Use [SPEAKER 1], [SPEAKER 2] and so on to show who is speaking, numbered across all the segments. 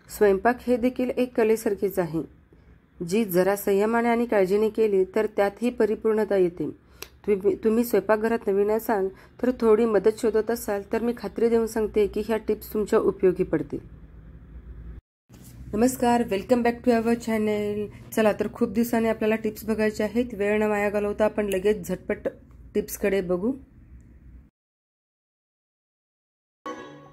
[SPEAKER 1] स्वयंपाक हे देखील एक कलेसारखेच आहे, जी जरा संयमाने आणि काळजीने केली तर त्यातही परिपूर्णता येते। तुम्ही स्वयंपाकघरात नवीन असाल तर थोडी मदत शोधत असाल तर मी खात्री देऊन सांगते की ह्या टिप्स तुमच्या उपयोगी पडतील। नमस्कार, welcome back to our channel. चला तर खूप दिवसांनी आपल्याला टिप्स बघायचे आहेत। वेळ न वाया घालवता आपण लगेच झटपट टिप्सकडे बघू।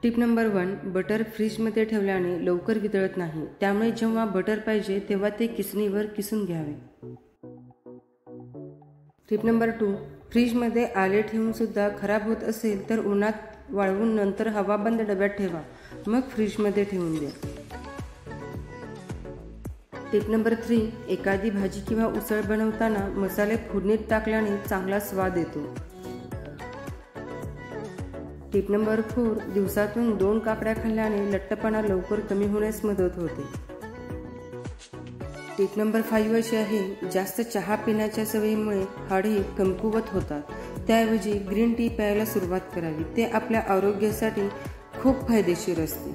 [SPEAKER 1] टिप नंबर 1, बटर फ्रीजमध्ये ठेवल्याने लवकर वितळत नाही, त्यामुळे जेव्हा बटर पाहिजे तेव्हा ते किसणीवर किसून घ्यावे। टिप नंबर 2, फ्रीजमध्ये आले ठेवून सुद्धा खराब होत असेल तर उन्हात वाळवून नंतर हवाबंद डब्यात ठेवा, मग फ्रीजमध्ये ठेवून द्या। टिप नंबर 3, एखादी भाजी किंवा उसळ बनवताना मसाले फोडणीत टाकल्याने चांगला स्वाद येतो। टिप नंबर 4, दिवसातून 2 काकड्या खाल्ल्याने लठ्ठपणा लवकर कमी होण्यास मदत होते। टिप नंबर 5 अशी आहे, जास्त चहा पिण्याच्या सवयीमुळे हाडे कमकुवत होतात, त्याऐवजी ग्रीन टी प्यायला सुरुवात करावी, ते आपल्या आरोग्यासाठी खूप फायदेशीर असते।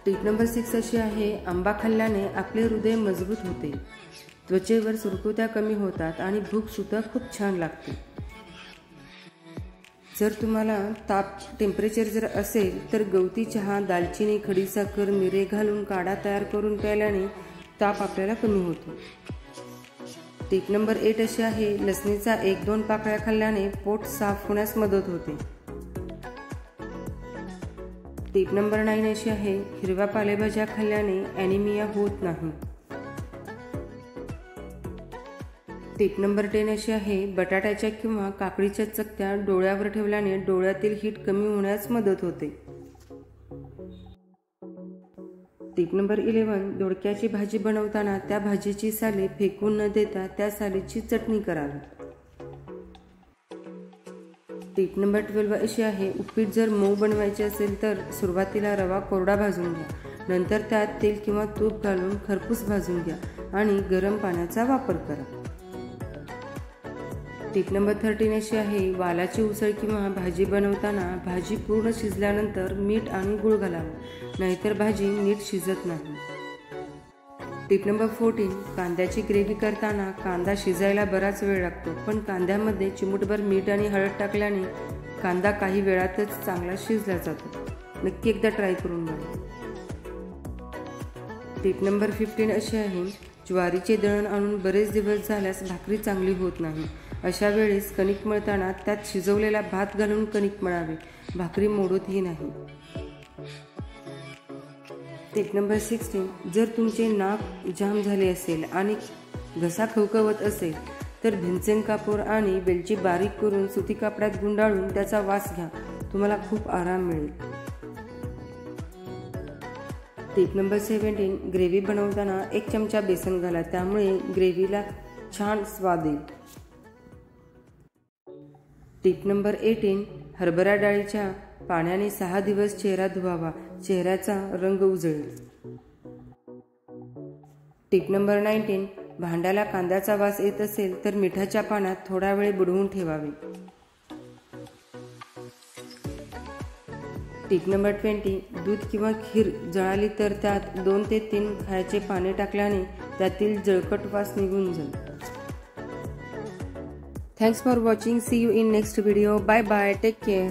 [SPEAKER 1] टिप नंबर 6 अशी आहे, आंबा खाल्ल्याने आपले हृदय मजबूत होते, त्वचेवर सुरकुत्या कमी होतात आणि भूक सुद्धा खूप छान लागते। जर तुम्हाला टेम्परेचर जर असेल तर गवती चहा, दालचिनी, खडीसाखर, मिरे घालून काढा तयार करून प्यायल्याने ताप आपल्याला कमी होतो। टिप नंबर 8 अशी आहे, लसणीचा 1-2 पाकळ्या खाल्ल्याने पोट साफ होण्यास मदत होते। टिप नंबर 9 अशी आहे, हिरव्या पालेभाज्या खाल्ल्याने ॲनिमिया होत नाही। टिप नंबर 10 अशी आहे, बटाट्याच्या किंवा काकडीच्या चकत्या डोळ्यावर ठेवल्याने डोळ्यातील हीट कमी होण्यास मदत होते। टिप नंबर 11, दोडक्याची भाजी बनवताना त्या भाजीची साले फेकून न देता त्या सालीची चटणी करावी। टिप नंबर 12 अशी आहे, उपीट जर मऊ बनवायचे असेल तर सुरुवातीला रवा कोरडा भाजून घ्या, नंतर त्यात तेल किंवा तूप घालून खरपूस भाजून घ्या आणि गरम पाण्याचा वापर करा। टिप नंबर 13 अशी आहे, वालाची उसळ किंवा भाजी बनवताना भाजी पूर्ण शिजल्यानंतर मीठ आणि गूळ घालावे, नाहीतर भाजी नीट शिजत नाही। टिप नंबर 14, कांद्याची ग्रेव्ही करताना कांदा शिजायला बराच वेळ लागतो, पण कांद्यामध्ये चिमूटभर मीठ आणि हळद टाकल्याने कांदा काही वेळातच चांगला शिजला जातो। नक्की एकदा ट्राय करून बघा। टिप नंबर 15 अशी आहे, ज्वारीचे दळण आणून बरेच दिवस झाल्यास भाकरी चांगली होत नाही, अशा वेळेस कणिक मळताना त्यात शिजवलेला भात घालून कणिक मळावे, भाकरी मोडतही नाही। टिप नंबर 16, जर तुमचे नाक जाम झाले असेल आणि घसा खवखवत असेल तर भीमसेन कापूर आणि वेलची बारीक करून सुती कापडात गुंडाळून त्याचा वास घ्या, तुम्हाला खूप आराम मिळेल। टिप नंबर 17, ग्रेव्ही बनवताना 1 चमचा बेसन घाला, त्यामुळे ग्रेव्हीला छान स्वाद येईल। टिप नंबर 18, हरभरा डाळीच्या पाण्याने 6 दिवस चेहरा धुवावा, चेहऱ्याचा रंग उजळेल। टिप नंबर 19, भांड्याला कांद्याचा वास येत असेल तर मिठाच्या पाण्यात थोडा वेळ बुडवून ठेवावे। टिप नंबर 20, दूध किंवा खीर जळाली तर त्यात 2 ते 3 खायचे पाने टाकल्याने त्यातील जळकट वास निघून जाईल। Thanks for watching. See you in next video. Bye bye. Take care.